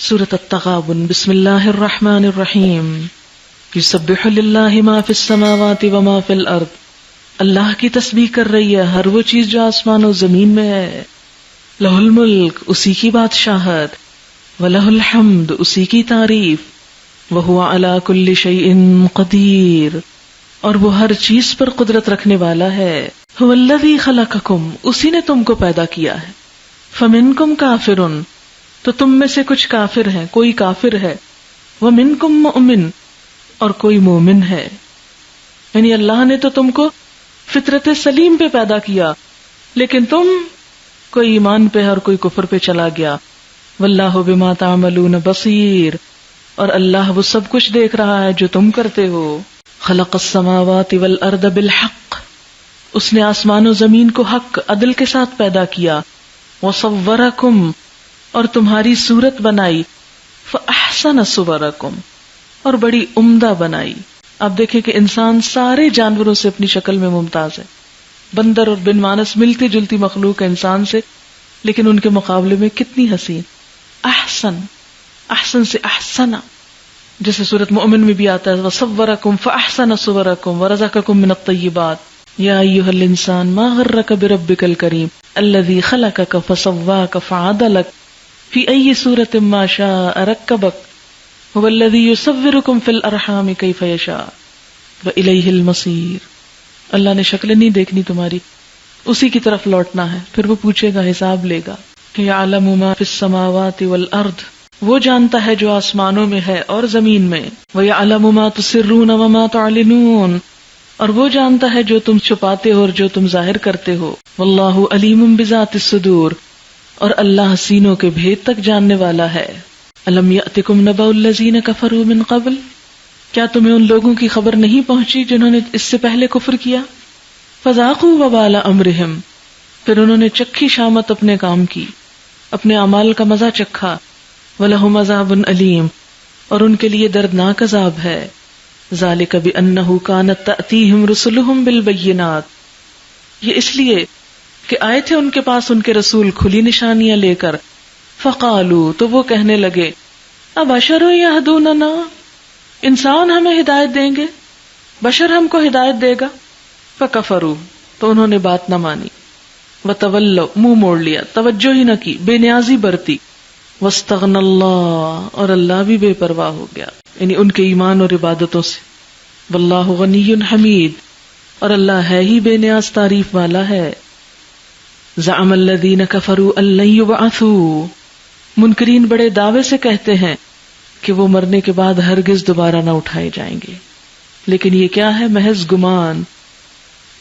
سورۃ التغابن۔ بسم اللہ الرحمن الرحیم۔ یسبح للہ ما فی السماوات وما فی الارض۔ اللہ کی تسبیح کر رہی ہے ہر وہ چیز جو آسمان و زمین میں ہے۔ لہ الملک، اسی کی بادشاہت، ولہ الحمد، اسی کی تعریف، وہو علی کل شیء قدیر، اور وہ ہر چیز پر قدرت رکھنے والا ہے۔ هو الذی خلقکم، اسی نے تم کو پیدا کیا ہے۔ فمنکم کافر، تو تم میں سے کچھ کافر ہیں، کوئی کافر ہے۔ ومنکم مؤمن، اور کوئی مومن ہے۔ یعنی اللہ نے تو تم کو فطرت سلیم پہ پیدا کیا، لیکن تم کوئی ایمان پہ اور کوئی کفر پہ چلا گیا۔ واللہ بما تعملون بصیر، اور اللہ وہ سب کچھ دیکھ رہا ہے جو تم کرتے ہو۔ خلق السماوات والارض بالحق، اس نے آسمان و زمین کو حق عدل کے ساتھ پیدا کیا۔ وصورکم، اور تمہاری صورت بنائی۔ فاحسن صورکم، اور بڑی عمدہ بنائی۔ آپ دیکھیں کہ انسان سارے جانوروں سے اپنی شکل میں ممتاز ہے۔ بندر اور بن مانس ملتی جلتی مخلوق ہے انسان سے، لیکن ان کے مقابلے میں کتنی حسین۔ احسن، احسن سے احسنا، جیسے سورۃ مؤمن میں بھی آتا ہے وصورکم فاحسن صورکم ورزقکم من الطیبات۔ یا ایھا الانسان ما غرک بربک الکریم الذی خلقک فسواک فعدلک فی ای صورۃ ما شاء رکبک هو الذی یصورکم فی الارحام کیف یشاء والیہ المصیر۔ اللہ نے شکل نہیں دیکھنی تمہاری، اسی کی طرف لوٹنا ہے، پھر وہ پوچھے گا، حساب لے گا۔ یعلم ما فی السماوات والارض، وہ جانتا ہے جو آسمانوں میں ہے اور زمین میں۔ ویعلم ما تسرون وما تعلنون، اور وہ جانتا ہے جو تم چھپاتے ہو اور جو تم ظاہر کرتے ہو۔ واللہ علیم بذات الصدور، اور اللہ سینوں کے بھید تک جاننے والا ہے۔ الم یأتکم نبأ الذین کفروا من قبل، کیا تمہیں ان لوگوں کی خبر نہیں پہنچی جنہوں نے اس سے پہلے کفر کیا؟ فذاقوا وبال امرہم، پھر انہوں نے چکھی شامت اپنے کام کی، اپنے اعمال کا مزہ چکھا۔ ولہم عذاب علیم، اور ان کے لیے دردناک عذاب ہے۔ ذالک بانہ کانت تأتیہم رسلہم بالبینات، یہ اس لیے کہ آئے تھے ان کے پاس ان کے رسول کھلی نشانیاں لے کر۔ فقالوا، تو وہ کہنے لگے، ابشر یہدوننا، انسان ہمیں ہدایت دیں گے، بشر ہم کو ہدایت دے گا۔ فکفروا، تو انہوں نے بات نہ مانی۔ وتولوا، منہ موڑ لیا، توجہ ہی نہ کی، بے نیازی برتی۔ واستغنى اللہ، اور اللہ بھی بے پرواہ ہو گیا، یعنی ان کے ایمان اور عبادتوں سے۔ واللہ غنی حمید، اور اللہ ہے ہی بے نیاز تعریف والا ہے۔ زعم الذین کفروا ان لن یبعثوا، منکرین بڑے دعوے سے کہتے ہیں کہ وہ مرنے کے بعد ہرگز دوبارہ نہ اٹھائے جائیں گے، لیکن یہ کیا ہے؟ محض گمان۔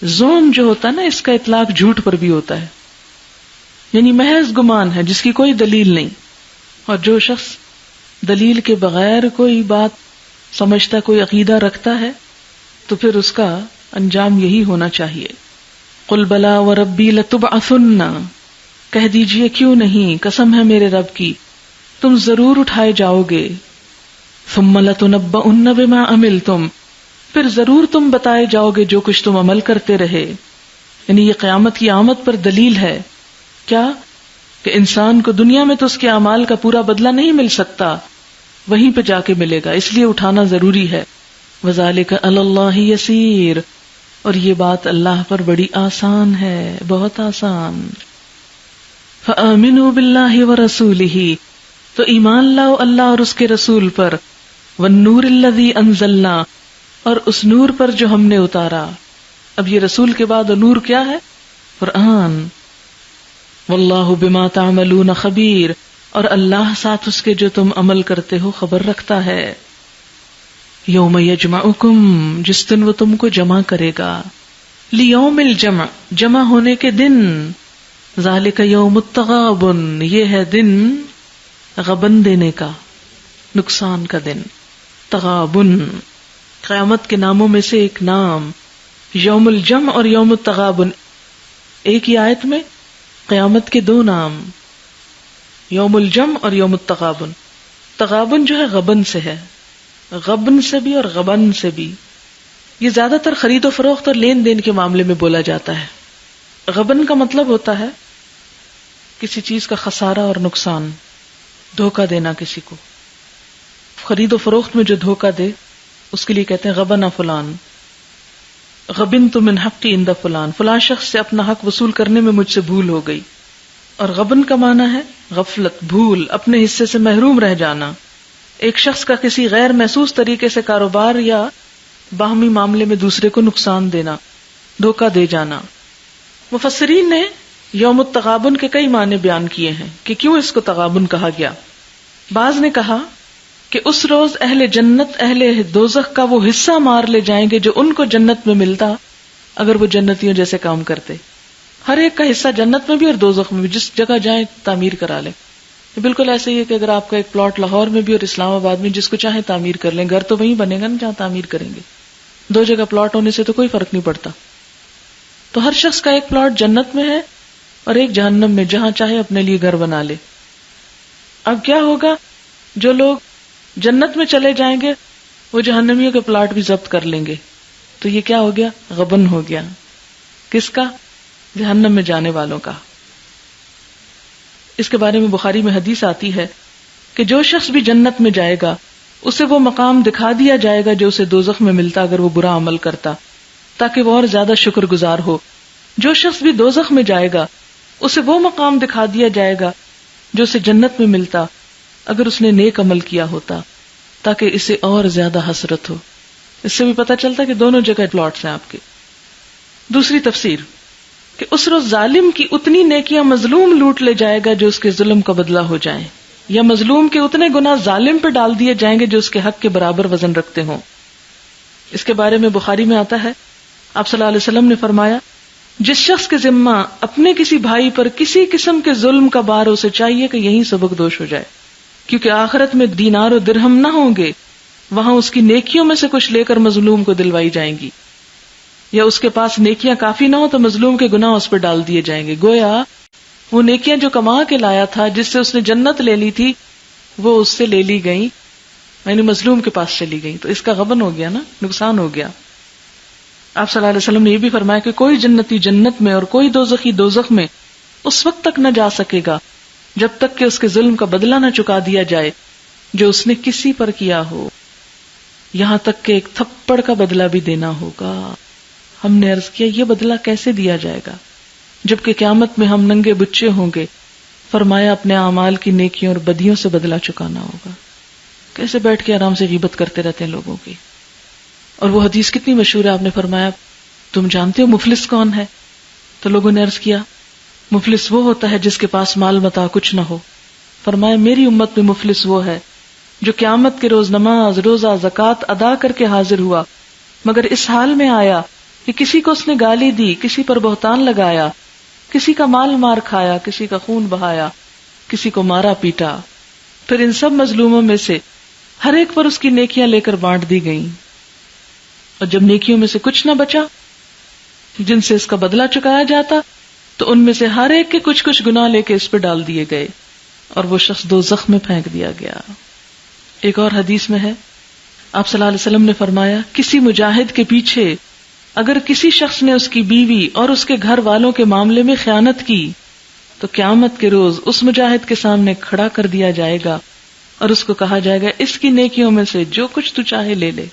زعم جو ہوتا ہے نا، اس کا اطلاق جھوٹ پر بھی ہوتا ہے، یعنی محض گمان ہے جس کی کوئی دلیل نہیں۔ اور جو شخص دلیل کے بغیر کوئی بات سمجھتا، کوئی عقیدہ رکھتا ہے، تو پھر اس کا انجام یہی ہونا چاہیے۔ قل بلا وربی لتبعثن، کہہ دیجئے کیوں نہیں، قسم ہے میرے رب کی، تم ضرور اٹھائے جاؤ گے۔ ثم لتنبؤن بما عملتم، پھر ضرور تم بتائے جاؤ گے جو کچھ تم عمل کرتے رہے۔ یعنی یہ قیامت کی آمد پر دلیل ہے، کیا کہ انسان کو دنیا میں تو اس کے اعمال کا پورا بدلہ نہیں مل سکتا، وہیں پہ جا کے ملے گا، اس لیے اٹھانا ضروری ہے۔ وذالک علی اللہ یسیر، اور یہ بات اللہ پر بڑی آسان ہے، بہت آسان۔ فآمنوا باللہ ورسولہ، تو ایمان لاؤ اللہ اور اس کے رسول پر۔ والنور الذی انزلنا، اور اس نور پر جو ہم نے اتارا۔ اب یہ رسول کے بعد نور کیا ہے؟ قرآن۔ واللہ بما تعملون خبیر، اور اللہ ساتھ اس کے جو تم عمل کرتے ہو خبر رکھتا ہے۔ یوم یجمعکم، جس دن وہ تم کو جمع کرے گا۔ لیوم الجمع، جمع ہونے کے دن۔ ذالک یوم التغابن، یہ ہے دن غبن دینے کا، نقصان کا دن۔ تغابن قیامت کے ناموں میں سے ایک نام، یوم الجمع اور یوم التغابن۔ ایک ہی آیت میں قیامت کے دو نام، یوم الجمع اور یوم التغابن۔ تغابن جو ہے غبن سے ہے، غبن سے بھی اور غبن سے بھی۔ یہ زیادہ تر خرید و فروخت اور لین دین کے معاملے میں بولا جاتا ہے۔ غبن کا مطلب ہوتا ہے کسی چیز کا خسارہ اور نقصان، دھوکہ دینا کسی کو، خرید و فروخت میں جو دھوکہ دے اس کے لیے کہتے ہیں غبن فلان، غبنت من حقی عند فلان، فلاں شخص سے اپنا حق وصول کرنے میں مجھ سے بھول ہو گئی. اور غبن کا معنی ہے غفلت، بھول، اپنے حصے سے محروم رہ جانا. ایک شخص کا کسی غیر محسوس طریقے سے کاروبار یا باہمی معاملے میں دوسرے کو نقصان دینا، دھوکہ دے جانا. مفسرین نے یوم التغابن کے کئی معنی بیان کیے ہیں کہ کیوں اس کو تغابن کہا گیا. بعض نے کہا کہ اس روز اہل جنت اہل دوزخ کا وہ حصہ مار لے جائیں گے جو ان کو جنت میں ملتا اگر وہ جنتیوں جیسے کام کرتے. ہر ایک کا حصہ جنت میں بھی اور دوزخ میں بھی، جس جگہ جائیں تعمیر کرا لیں. بالکل ایسے ہی ہے کہ اگر آپ کا ایک پلاٹ لاہور میں بھی اور اسلام آباد میں، جس کو چاہیں تعمیر کر لیں، گھر تو وہیں بنے گا نا جہاں تعمیر کریں گے. دو جگہ پلاٹ ہونے سے تو کوئی فرق نہیں پڑتا. تو ہر شخص کا ایک پلاٹ جنت میں ہے اور ایک جہنم میں، جہاں چاہے اپنے لیے گھر بنا لے. اب کیا ہوگا؟ جو لوگ جنت میں چلے جائیں گے وہ جہنمیوں کے پلاٹ بھی ضبط کر لیں گے. تو یہ کیا ہو گیا؟ غبن ہو گیا. کس کا؟ جہنم میں جانے والوں کا. اس کے بارے میں بخاری میں حدیث آتی ہے کہ جو شخص بھی جنت میں جائے گا اسے وہ مقام دکھا دیا جائے گا جو اسے دوزخ میں ملتا اگر وہ برا عمل کرتا، تاکہ وہ اور زیادہ شکر گزار ہو. جو شخص بھی دوزخ میں جائے گا اسے وہ مقام دکھا دیا جائے گا جو اسے جنت میں ملتا اگر اس نے نیک عمل کیا ہوتا، تاکہ اسے اور زیادہ حسرت ہو. اس سے بھی پتہ چلتا کہ دونوں جگہ پلاٹس ہیں آپ کے. دوسری تفسیر کہ اس روز ظالم کی اتنی نیکیاں مظلوم لوٹ لے جائے گا جو اس کے ظلم کا بدلہ ہو جائیں، یا مظلوم کے اتنے گناہ ظالم پہ ڈال دیے جائیں گے جو اس کے حق کے برابر وزن رکھتے ہوں. اس کے بارے میں بخاری میں آتا ہے آپ صلی اللہ علیہ وسلم نے فرمایا، جس شخص کے ذمہ اپنے کسی بھائی پر کسی قسم کے ظلم کا بار، اسے چاہیے کہ یہیں سبق دوش ہو جائے، کیونکہ آخرت میں دینار و درہم نہ ہوں گے، وہاں اس کی نیکیوں میں سے کچھ لے کر مظلوم کو دلوائی جائیں گی، یا اس کے پاس نیکیاں کافی نہ ہو تو مظلوم کے گناہ اس پر ڈال دیے جائیں گے. گویا وہ نیکیاں جو کما کے لایا تھا، جس سے اس نے جنت لے لی تھی، وہ اس سے لے لی گئی، یعنی مظلوم کے پاس چلی گئی. تو اس کا غبن ہو گیا نا، نقصان ہو گیا. آپ صلی اللہ علیہ وسلم نے یہ بھی فرمایا کہ کوئی جنتی جنت میں اور کوئی دوزخی دوزخ میں اس وقت تک نہ جا سکے گا جب تک کہ اس کے ظلم کا بدلہ نہ چکا دیا جائے جو اس نے کسی پر کیا ہو، یہاں تک کہ ایک تھپڑ کا بدلہ بھی دینا ہوگا. ہم نے عرض کیا یہ بدلہ کیسے دیا جائے گا جبکہ قیامت میں ہم ننگے بچے ہوں گے؟ فرمایا اپنے اعمال کی نیکیوں اور بدیوں سے بدلہ چکانا ہوگا. کیسے بیٹھ کے آرام سے غیبت کرتے رہتے ہیں لوگوں کی. اور وہ حدیث کتنی مشہور ہے، آپ نے فرمایا تم جانتے ہو مفلس کون ہے؟ تو لوگوں نے عرض کیا مفلس وہ ہوتا ہے جس کے پاس مال متاع کچھ نہ ہو. فرمایا میری امت میں مفلس وہ ہے جو قیامت کے روز نماز، روزہ، زکوٰۃ ادا کر کے حاضر ہوا مگر اس حال میں آیا کہ کسی کو اس نے گالی دی، کسی پر بہتان لگایا، کسی کا مال مار کھایا، کسی کا خون بہایا، کسی کو مارا پیٹا. پھر ان سب مظلوموں میں سے ہر ایک پر اس کی نیکیاں لے کر بانٹ دی گئیں، اور جب نیکیوں میں سے کچھ نہ بچا جن سے اس کا بدلہ چکایا جاتا تو ان میں سے ہر ایک کے کچھ کچھ گناہ لے کے اس پہ ڈال دیے گئے اور وہ شخص دوزخ میں پھینک دیا گیا. ایک اور حدیث میں ہے آپ صلی اللہ علیہ وسلم نے فرمایا کسی مجاہد کے پیچھے اگر کسی شخص نے اس کی بیوی اور اس کے گھر والوں کے معاملے میں خیانت کی تو قیامت کے روز اس مجاہد کے سامنے کھڑا کر دیا جائے گا اور اس کو کہا جائے گا اس کی نیکیوں میں سے جو کچھ تو چاہے لے لے.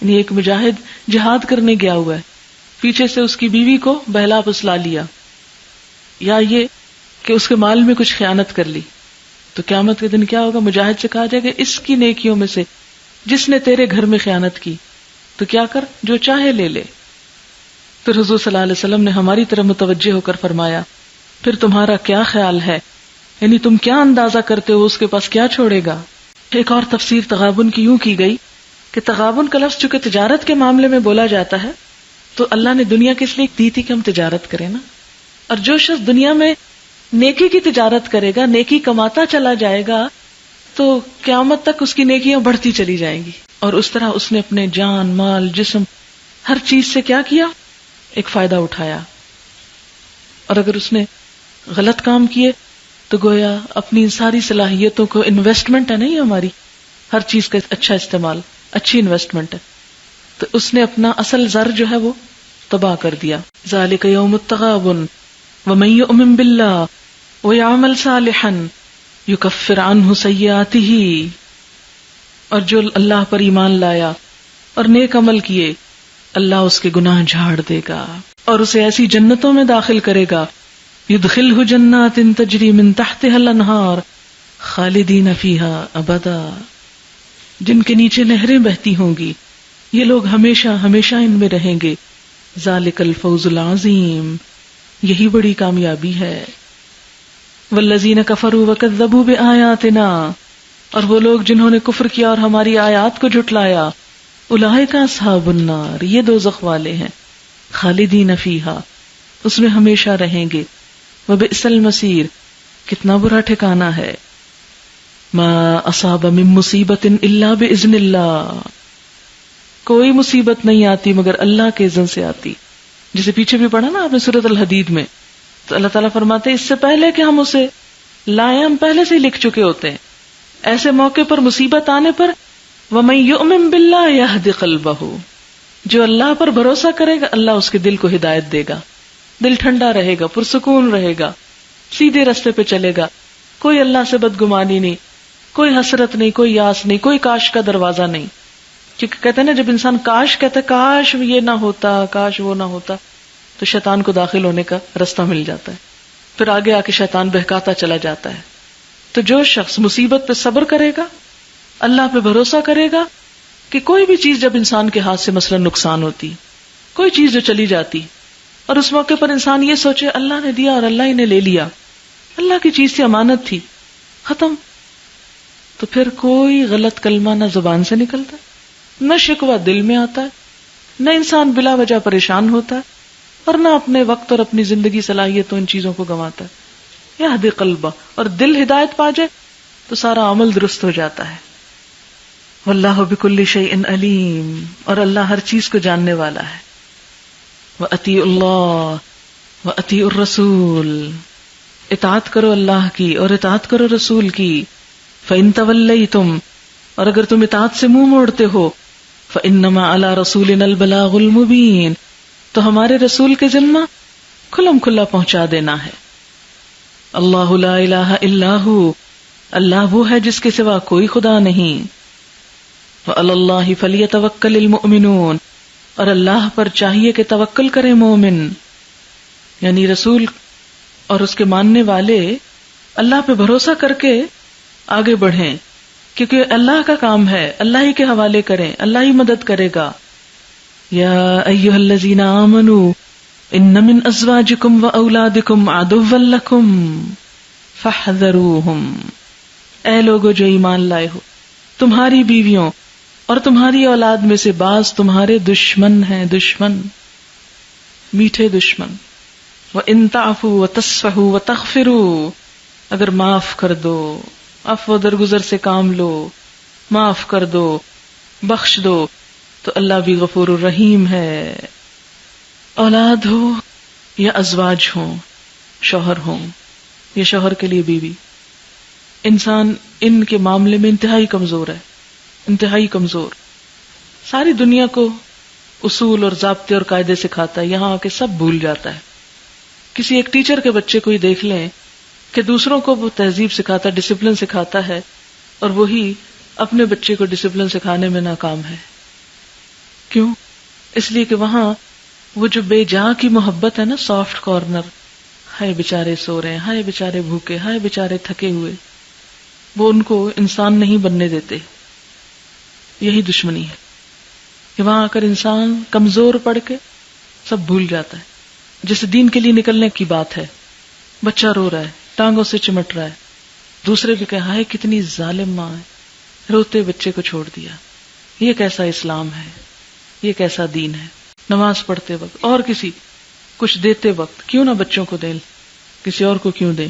یعنی ایک مجاہد جہاد کرنے گیا ہوا ہے، پیچھے سے اس کی بیوی کو بہلا پسلا لیا یا یہ کہ اس کے مال میں کچھ خیانت کر لی، تو قیامت کے دن کیا ہوگا؟ مجاہد سے کہا جائے گا اس کی نیکیوں میں سے جس نے تیرے گھر میں خیانت کی تو کیا کر، جو چاہے لے لے. پھر حضور صلی اللہ علیہ وسلم نے ہماری طرف متوجہ ہو کر فرمایا پھر تمہارا کیا خیال ہے، یعنی تم کیا اندازہ کرتے ہو اس کے پاس کیا چھوڑے گا. ایک اور تفسیر تغابن کی یوں کی گئی کہ تغابن کا لفظ چونکہ تجارت کے معاملے میں بولا جاتا ہے تو اللہ نے دنیا کس لیے دی تھی کہ ہم تجارت کریں نا. اور جو شخص دنیا میں نیکی کی تجارت کرے گا، نیکی کماتا چلا جائے گا تو قیامت تک اس کی نیکیاں بڑھتی چلی جائیں گی. اور اس طرح اس نے اپنے جان، مال، جسم، ہر چیز سے کیا کیا؟ ایک فائدہ اٹھایا. اور اگر اس نے غلط کام کیے تو گویا اپنی ساری صلاحیتوں کو، انویسٹمنٹ ہے نا یہ ہماری، ہر چیز کا اچھا استعمال، اچھی انویسٹمنٹ ہے، تو اس نے اپنا اصل زر جو ہے وہ تباہ کر دیا. ذالک یوم التغابن ومن یؤمن باللہ ویعمل صالحا یکفر عنہ سیئاتہ، اور جو اللہ پر ایمان لایا اور نیک عمل کیے اللہ اس کے گناہ جھاڑ دے گا اور اسے ایسی جنتوں میں داخل کرے گا، یدخلہ جنات تجری من تحتها الانہار خالدین فیہا ابدا، جن کے نیچے نہریں بہتی ہوں گی، یہ لوگ ہمیشہ ہمیشہ ان میں رہیں گے، ذالک الفوز العظیم، یہی بڑی کامیابی ہے۔ والذین کفروا وکذبوا بآیاتنا، اور وہ لوگ جنہوں نے کفر کیا اور ہماری آیات کو جھٹلایا، اولئک اصحاب النار، یہ دوزخ والے ہیں، خالدین فیہا، اس میں ہمیشہ رہیں گے، وبئس المصیر، کتنا برا ٹھکانہ ہے، ما اصاب من مصیبت الا باذن اللہ، کوئی مصیبت نہیں آتی مگر اللہ کے اذن سے آتی، جسے پیچھے بھی پڑھا نا آپ نے سورۃ الحدید میں، تو اللہ تعالیٰ فرماتے ہیں اس سے پہلے کہ ہم اسے لائیں ہم پہلے سے ہی لکھ چکے ہوتے ہیں۔ ایسے موقع پر مصیبت آنے پر وَمَن يُؤْمِن بِاللَّهِ يَهْدِ قَلْبَهُ، جو اللہ پر بھروسہ کرے گا اللہ اس کے دل کو ہدایت دے گا، دل ٹھنڈا رہے گا، پرسکون رہے گا، سیدھے راستے پہ چلے گا، کوئی اللہ سے بدگمانی نہیں، کوئی حسرت نہیں، کوئی یاس نہیں، کوئی کاش کا دروازہ نہیں، کیونکہ کہتے ہیں نا جب انسان کاش کہتا ہے کاش یہ نہ ہوتا، کاش وہ نہ ہوتا، تو شیطان کو داخل ہونے کا راستہ مل جاتا ہے، پھر آگے آ کے شیطان بہکاتا چلا جاتا ہے۔ تو جو شخص مصیبت پہ صبر کرے گا، اللہ پہ بھروسہ کرے گا، کہ کوئی بھی چیز جب انسان کے ہاتھ سے مثلا نقصان ہوتی، کوئی چیز جو چلی جاتی اور اس موقع پر انسان یہ سوچے اللہ نے دیا اور اللہ ہی نے لے لیا، اللہ کی چیز سے امانت تھی، ختم، تو پھر کوئی غلط کلمہ نہ زبان سے نکلتا، نہ شکوہ دل میں آتا ہے، نہ انسان بلا وجہ پریشان ہوتا ہے، اور نہ اپنے وقت اور اپنی زندگی صلاحیتوں ان چیزوں کو گنواتا ہے۔ یہدی قلبہ، اور دل ہدایت پا جائے تو سارا عمل درست ہو جاتا ہے۔ واللہ بکل شیء علیم، اور اللہ ہر چیز کو جاننے والا ہے۔ وَأَطِیعُوا اللَّهَ وَأَطِیعُوا الرَّسُولَ، اطاعت کرو اللہ کی اور اطاعت کرو رسول کی۔ فَإِن تَوَلَّيْتُمْ، اور اگر تم اطاعت سے منہ موڑتے ہو، فَإِنَّمَا عَلَى رَسُولِنَا الْبَلَاغُ الْمُبِينُ، تو ہمارے رسول کے ذمہ کھلم کھلا پہنچا دینا ہے۔ اللہ لا الہ الا ہو، اللہ وہ ہے جس کے سوا کوئی خدا نہیں۔ وعلی اللہ فلیتوکل المؤمنون، اور اللہ پر چاہیے کہ توکل کرے مومن، یعنی رسول اور اس کے ماننے والے اللہ پہ بھروسہ کر کے آگے بڑھیں، کیونکہ اللہ کا کام ہے، اللہ ہی کے حوالے کریں، اللہ ہی مدد کرے گا۔ یا ایھا الذین آمنوا ان من ازواجکم واولادکم عدوا لکم فاحذروہم، اے لوگو جو ایمان لائے ہو، تمہاری بیویوں اور تمہاری اولاد میں سے بعض تمہارے دشمن ہیں، دشمن، میٹھے دشمن۔ وَإِن تَعْفُوا وَتَصْفَحُوا وَتَغْفِرُوا، اگر معاف کر دو، عفو درگزر سے کام لو، معاف کر دو، بخش دو، تو اللہ بھی غفور الرحیم ہے۔ اولاد ہو یا ازواج ہوں، شوہر ہوں یا شوہر کے لیے بیوی، انسان ان کے معاملے میں انتہائی کمزور ہے، انتہائی کمزور۔ ساری دنیا کو اصول اور ضابطے اور قاعدے سکھاتا ہے، یہاں آ کے سب بھول جاتا ہے۔ کسی ایک ٹیچر کے بچے کو ہی دیکھ لیں کہ دوسروں کو وہ تہذیب سکھاتا ہے، ڈسپلن سکھاتا ہے، اور وہی اپنے بچے کو ڈسپلن سکھانے میں ناکام ہے۔ کیوں؟ اس لیے کہ وہاں وہ جو بے جا کی محبت ہے نا، سافٹ کارنر، ہائے بیچارے سو رہے ہیں، ہائے بیچارے بھوکے، ہائے بیچارے تھکے ہوئے، وہ ان کو انسان نہیں بننے دیتے۔ یہی دشمنی ہے کہ وہاں آ کر انسان کمزور پڑ کے سب بھول جاتا ہے۔ جیسے دین کے لیے نکلنے کی بات ہے، بچہ رو رہا ہے، ٹانگوں سے چمٹ رہا ہے، دوسرے بھی کہ ہائے کتنی ظالم ماں ہے، روتے بچے کو چھوڑ دیا۔ یہ کیسا اسلام ہے، یہ کیسا دین ہے؟ نماز پڑھتے وقت اور کسی کچھ دیتے وقت کیوں نہ بچوں کو دیں، کسی اور کو کیوں دیں؟